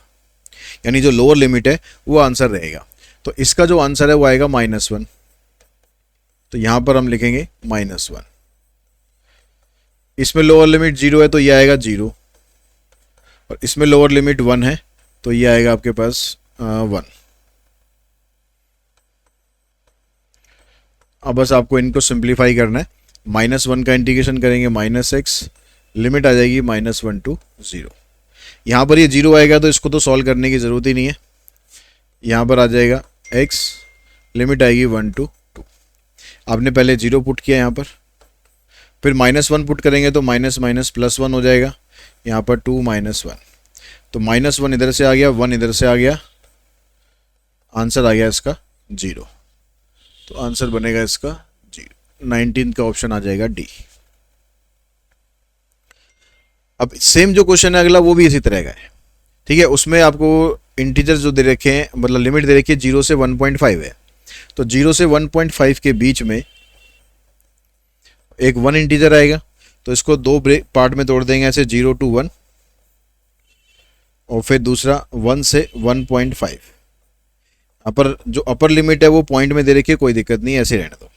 A: यानी जो लोअर लिमिट है वो आंसर रहेगा। तो इसका जो आंसर है वो आएगा -1, तो यहां पर हम लिखेंगे -1। इसमें लोअर लिमिट 0 है तो ये आएगा 0 और इसमें लोअर लिमिट 1 है तो ये आएगा आपके पास 1। अब बस आपको इनको सिंप्लीफाई करना है, -1 का इंटीग्रेशन करेंगे -x, लिमिट आ जाएगी -1 to 0। यहाँ पर ये 0 आएगा तो इसको तो सॉल्व करने की ज़रूरत ही नहीं है, यहाँ पर आ जाएगा x, लिमिट आएगी 1 to 2। आपने पहले 0 पुट किया यहाँ पर, फिर -1 पुट करेंगे तो माइनस माइनस प्लस 1 हो जाएगा, यहाँ पर 2 -1, तो -1 इधर से आ गया, 1 इधर से आ गया, आंसर आ गया इसका 0। तो आंसर बनेगा इसका 0, 19 का ऑप्शन आ जाएगा डी। अब सेम जो क्वेश्चन है अगला वो भी इसी तरह का है, ठीक है। उसमें आपको इंटीजर जो दे रखे हैं, मतलब लिमिट दे रखी है 0 से 1.5 है, तो 0 से 1.5 के बीच में एक 1 इंटीजर आएगा, तो इसको 2 पार्ट में तोड़ देंगे ऐसे 0 to 1, और फिर दूसरा 1 से 1.5। अपर जो अपर लिमिट है वो पॉइंट में दे रखी है, कोई दिक्कत नहीं है, ऐसे रहने दो।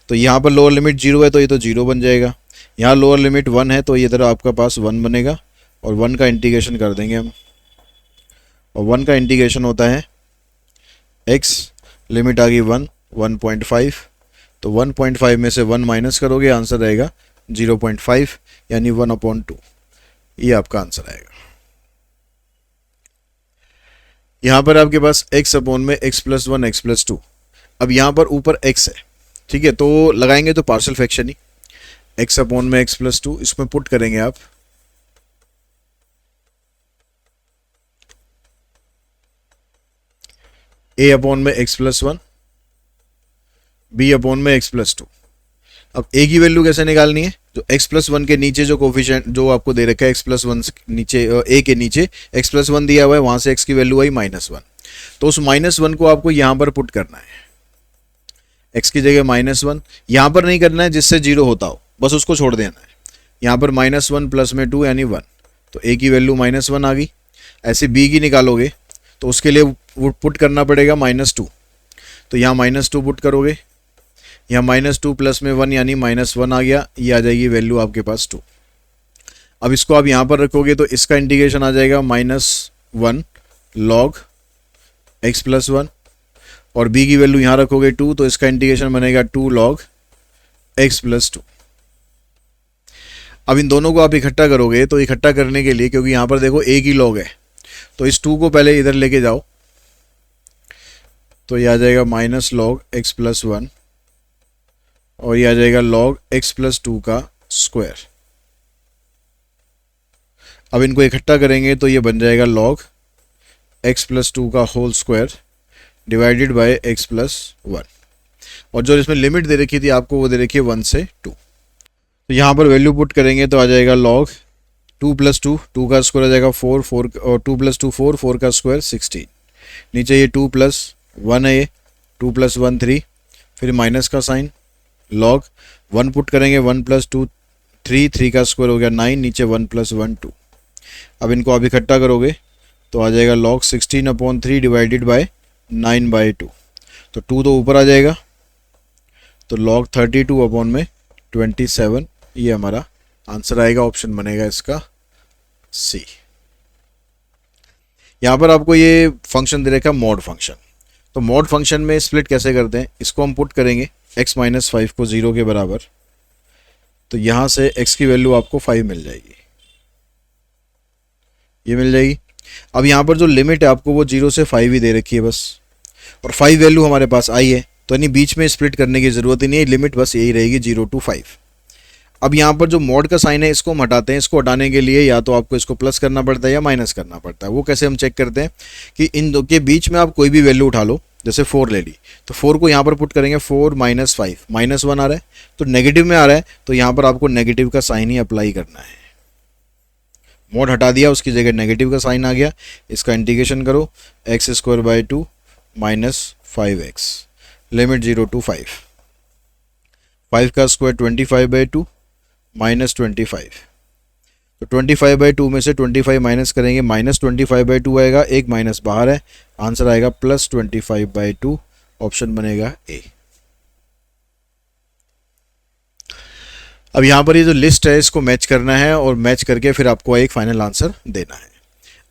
A: तो यहाँ पर लोअर लिमिट 0 है तो ये तो 0 बन जाएगा। यहाँ लोअर लिमिट 1 है तो ये इधर आपका पास 1 बनेगा और 1 का इंटीग्रेशन कर देंगे हम। और 1 का इंटीग्रेशन होता है x, लिमिट आ गई 1, 1.5। तो 1.5 में से 1 माइनस करोगे, आंसर रहेगा 0.5 यानी 1/2। ये आपका आंसर आएगा। यहाँ पर आपके पास x अपॉन में x प्लस 1 x प्लस 2। अब यहाँ पर ऊपर x है, ठीक है, तो लगाएंगे तो पार्शियल फ्रैक्शन ही, x अपॉन में x प्लस 2, इसमें पुट करेंगे आप। a अपॉन में x प्लस 1, b अपॉन में x प्लस 2। अब a की वैल्यू कैसे निकालनी है? जो x प्लस 1 के नीचे जो कोफिशिएंट जो आपको दे रखा है x प्लस 1 नीचे a के नीचे x प्लस 1 दिया हुआ है, वहां से x की वैल्यू आई -1। तो उस -1 को आपको यहां पर पुट करना है, x की जगह -1। यहां पर नहीं करना है जिससे 0 होता हो, बस उसको छोड़ देना है। यहां पर -1 प्लस में 2 यानी 1, तो a की वैल्यू -1 आ गई। ऐसे b की निकालोगे तो उसके लिए वो पुट करना पड़ेगा -2। तो यहाँ -2 पुट करोगे, यहाँ -2 प्लस में 1 यानी -1 आ गया, ये आ जाएगी वैल्यू आपके पास 2। अब इसको आप यहाँ पर रखोगे तो इसका इंटीग्रेशन आ जाएगा -1 log x प्लस 1, और b की वैल्यू यहाँ रखोगे 2 तो इसका इंटीग्रेशन बनेगा 2 log x प्लस 2। अब इन दोनों को आप इकट्ठा करोगे तो इकट्ठा करने के लिए, क्योंकि यहाँ पर देखो a की log है, तो इस 2 को पहले इधर लेके जाओ, तो ये आ जाएगा -log x प्लस 1 और ये आ जाएगा log x प्लस 2 का स्क्वायर। अब इनको इकट्ठा करेंगे तो ये बन जाएगा log x प्लस 2 का whole square divided by x plus 1। और जो इसमें लिमिट दे रखी थी आपको वो दे रखी है 1 से 2। तो यहाँ पर वैल्यू पुट करेंगे तो आ जाएगा log 2 प्लस 2, 2 का स्क्वायर आ जाएगा 4, 4 और 2 प्लस 2 4, 4 का स्क्वायर 16। नीचे ये 2 प्लस 1 है, ये 2 प्लस 1 3, फिर माइनस का साइन, log 1 पुट करेंगे 1 प्लस 2 3, 3 का स्क्वायर हो गया 9, नीचे 1 प्लस 1 2। अब इनको आप इकट्ठा करोगे तो आ जाएगा log 16/3 डिवाइडेड बाय 9/2। तो 2 तो ऊपर आ जाएगा, तो log 32/27, ये हमारा आंसर आएगा। ऑप्शन बनेगा इसका सी। यहाँ पर आपको ये फंक्शन दे रखा है मॉड फंक्शन। तो मॉड फंक्शन में स्प्लिट कैसे करते हैं, इसको हम पुट करेंगे x माइनस 5 को 0 के बराबर, तो यहाँ से x की वैल्यू आपको 5 मिल जाएगी, ये मिल जाएगी। अब यहाँ पर जो लिमिट है आपको वो 0 से 5 ही दे रखी है बस, और 5 वैल्यू हमारे पास आई है, तो यानी बीच में स्प्लिट करने की ज़रूरत ही नहीं है, लिमिट बस यही रहेगी 0 to 5। अब यहाँ पर जो मॉड का साइन है इसको हम हटाते हैं। इसको हटाने के लिए या तो आपको इसको प्लस करना पड़ता है या माइनस करना पड़ता है। वो कैसे हम चेक करते हैं कि इन दो के बीच में आप कोई भी वैल्यू उठा लो, जैसे 4 ले ली तो 4 को यहाँ पर पुट करेंगे, 4 माइनस 5, -1 आ रहा है तो नेगेटिव में आ रहा है, तो यहाँ पर आपको नेगेटिव का साइन ही अप्लाई करना है। मॉड हटा दिया, उसकी जगह नेगेटिव का साइन आ गया, इसका इंटीग्रेशन करो, x²/2 minus 5x, limit 0 to 5, 5 का स्क्वायर 25/2 माइनस 25। तो 25/2 में से 25 माइनस करेंगे, -25/2 आएगा, एक माइनस बाहर है, आंसर आएगा +25/2। ऑप्शन बनेगा ए। अब यहाँ पर ये जो लिस्ट है इसको मैच करना है और मैच करके फिर आपको एक फाइनल आंसर देना है।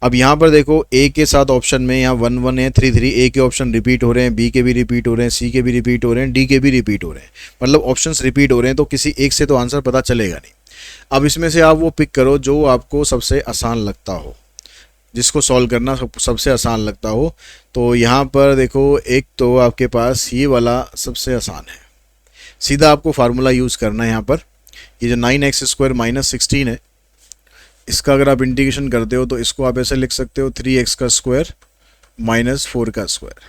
A: अब यहाँ पर देखो ए के साथ ऑप्शन में यहाँ 1 1 है, 3 3, ए के ऑप्शन रिपीट हो रहे हैं, बी के भी रिपीट हो रहे हैं, सी के भी रिपीट हो रहे हैं, डी के भी रिपीट हो रहे हैं, मतलब ऑप्शंस रिपीट हो रहे हैं, तो किसी एक से तो आंसर पता चलेगा नहीं। अब इसमें से आप वो पिक करो जो आपको सबसे आसान लगता हो, जिसको सॉल्व करना सबसे आसान लगता हो। तो यहाँ पर देखो एक तो आपके पास ये वाला सबसे आसान है, सीधा आपको फार्मूला यूज़ करना है। यहाँ पर ये जो 9x² माइनस 16 है, इसका अगर आप इंटीग्रेशन करते हो तो इसको आप ऐसे लिख सकते हो 3x का स्क्वायर माइनस 4 का स्क्वायर,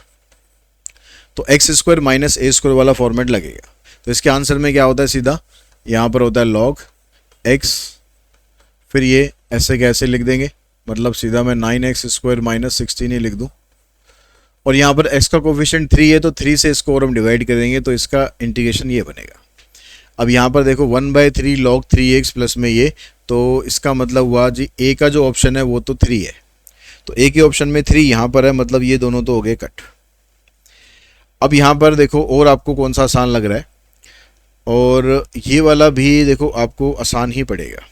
A: तो x² माइनस a² वाला फॉर्मेट लगेगा। तो इसके आंसर में क्या होता है, सीधा यहाँ पर होता है log x, फिर ये ऐसे कैसे लिख देंगे, मतलब सीधा मैं 9x² माइनस 16 ही लिख दूँ, और यहाँ पर x का कोफिशिएंट 3 है तो 3 से इसको और हम डिवाइड करेंगे तो इसका इंटीग्रेशन ये बनेगा। अब यहाँ पर देखो 1/3 log 3x प्लस में ये, तो इसका मतलब हुआ जी ए का जो ऑप्शन है वो तो 3 है, तो एक ही ऑप्शन में 3 यहाँ पर है, मतलब ये दोनों तो हो गए कट। अब यहाँ पर देखो और आपको कौन सा आसान लग रहा है, और ये वाला भी देखो आपको आसान ही पड़ेगा।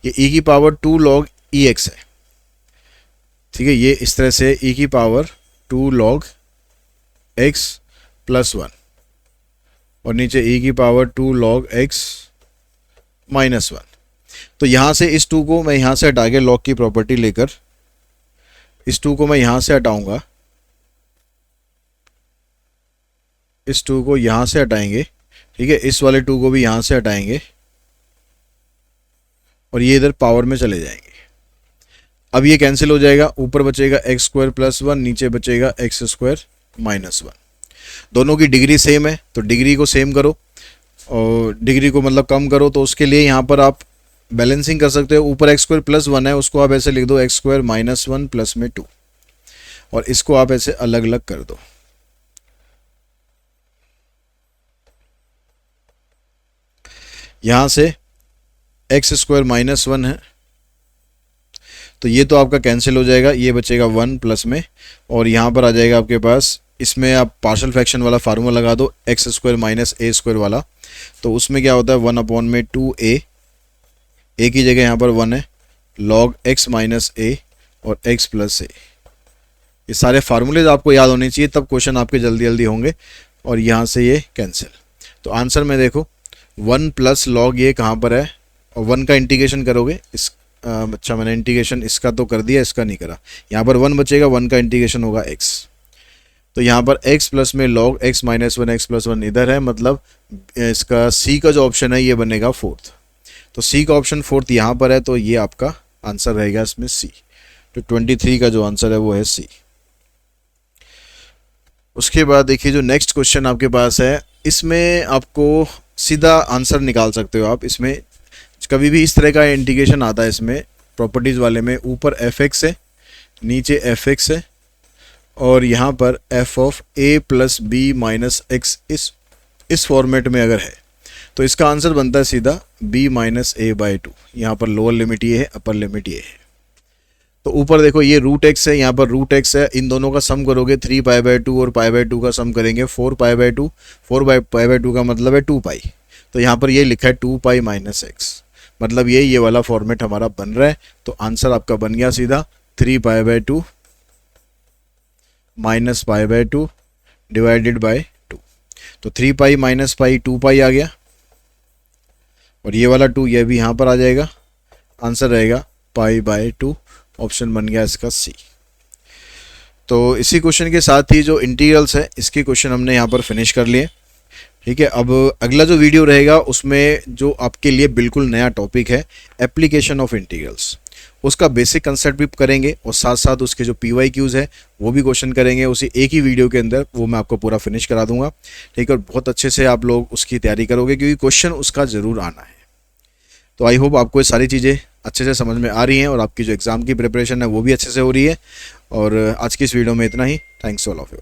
A: ये e की पावर 2 log ex है, ठीक है। ये इस तरह से e की पावर 2 log x प्लस 1 और नीचे e की पावर 2 log x माइनस 1। तो यहाँ से इस 2 को मैं यहाँ से हटा के log की प्रॉपर्टी लेकर इस 2 को मैं यहाँ से हटाऊंगा, इस 2 को यहाँ से हटाएंगे, ठीक है। इस वाले 2 को भी यहाँ से हटाएंगे और ये इधर पावर में चले जाएंगे। अब ये कैंसिल हो जाएगा, ऊपर बचेगा एक्स स्क्वायर प्लस 1, नीचे बचेगा एक्स स्क्वायर माइनस 1। दोनों की डिग्री सेम है तो डिग्री को सेम करो और डिग्री को मतलब कम करो, तो उसके लिए यहाँ पर आप बैलेंसिंग कर सकते हो। ऊपर एक्स स्क्वायर प्लस 1 है, उसको आप ऐसे लिख दो एक्स स्क्वायर माइनस 1 प्लस में 2, और इसको आप ऐसे अलग अलग कर दो। यहाँ से एक्स स्क्वायर माइनस 1 है तो ये तो आपका कैंसिल हो जाएगा, ये बचेगा 1 प्लस में, और यहाँ पर आ जाएगा आपके पास, इसमें आप पार्शियल फ्रैक्शन वाला फार्मूला लगा दो एक्स स्क्वायर माइनस ए स्क्वायर वाला। तो उसमें क्या होता है 1 अपॉन में 2a, ए की जगह यहाँ पर 1 है, log x माइनस ए और x प्लस ए। ये सारे फार्मूलेज आपको याद होने चाहिए, तब क्वेश्चन आपके जल्दी जल्दी होंगे। और यहाँ से ये कैंसिल, तो आंसर में देखो 1 प्लस लॉग ये कहाँ पर है, और 1 का इंटीग्रेशन करोगे इस अच्छा मैंने इंटीग्रेशन इसका तो कर दिया, इसका नहीं करा। यहाँ पर 1 बचेगा, 1 का इंटीग्रेशन होगा x, तो यहाँ पर x प्लस में log x minus 1 x plus 1 इधर है, मतलब इसका c का जो ऑप्शन है ये बनेगा 4th। तो c का ऑप्शन 4th यहाँ पर है, तो ये आपका आंसर रहेगा इसमें c। तो 23 का जो आंसर है वो है c। उसके बाद देखिए जो नेक्स्ट क्वेश्चन आपके पास है, इसमें आपको सीधा आंसर निकाल सकते हो आप। इसमें कभी भी इस तरह का इंटीग्रेशन आता है इसमें प्रॉपर्टीज़ वाले में, ऊपर fx है, नीचे fx है, और यहाँ पर f of a plus b minus x इस फॉर्मेट में अगर है तो इसका आंसर बनता है सीधा b माइनस ए बाई 2। यहाँ पर लोअर लिमिट ये है, अपर लिमिट ये है। तो ऊपर देखो ये रूट एक्स है, यहाँ पर रूट एक्स है, इन दोनों का सम करोगे 3 पाई बाई 2 और पाई बाई 2 का सम करेंगे 4 पाई बाई 2। 4 पाई बाई 2 का मतलब है 2 पाई, तो यहाँ पर ये लिखा है 2 पाई माइनस एक्स, मतलब ये वाला फॉर्मेट हमारा बन रहा है। तो आंसर आपका बन गया सीधा 3 pi by 2 minus pi by 2 divided by 2। तो 3 पाई माइनस पाई 2 पाई आ गया, और ये वाला 2 ये भी यहाँ पर आ जाएगा, आंसर रहेगा पाई बाई 2। ऑप्शन बन गया इसका सी। तो इसी क्वेश्चन के साथ ही जो इंटीग्रल्स है इसके क्वेश्चन हमने यहाँ पर फिनिश कर लिए, ठीक है। अब अगला जो वीडियो रहेगा उसमें जो आपके लिए बिल्कुल नया टॉपिक है एप्लीकेशन ऑफ इंटीग्रल्स, उसका बेसिक कंसेप्ट भी करेंगे और साथ साथ उसके जो PYQs है वो भी क्वेश्चन करेंगे उसी एक ही वीडियो के अंदर, वो मैं आपको पूरा फिनिश करा दूंगा, ठीक है। और बहुत अच्छे से आप लोग उसकी तैयारी करोगे क्योंकि क्वेश्चन उसका ज़रूर आना है। तो आई होप आपको ये सारी चीज़ें अच्छे से समझ में आ रही हैं और आपकी जो एग्ज़ाम की प्रिपरेशन है वो भी अच्छे से हो रही है। और आज की इस वीडियो में इतना ही। Thanks all of you.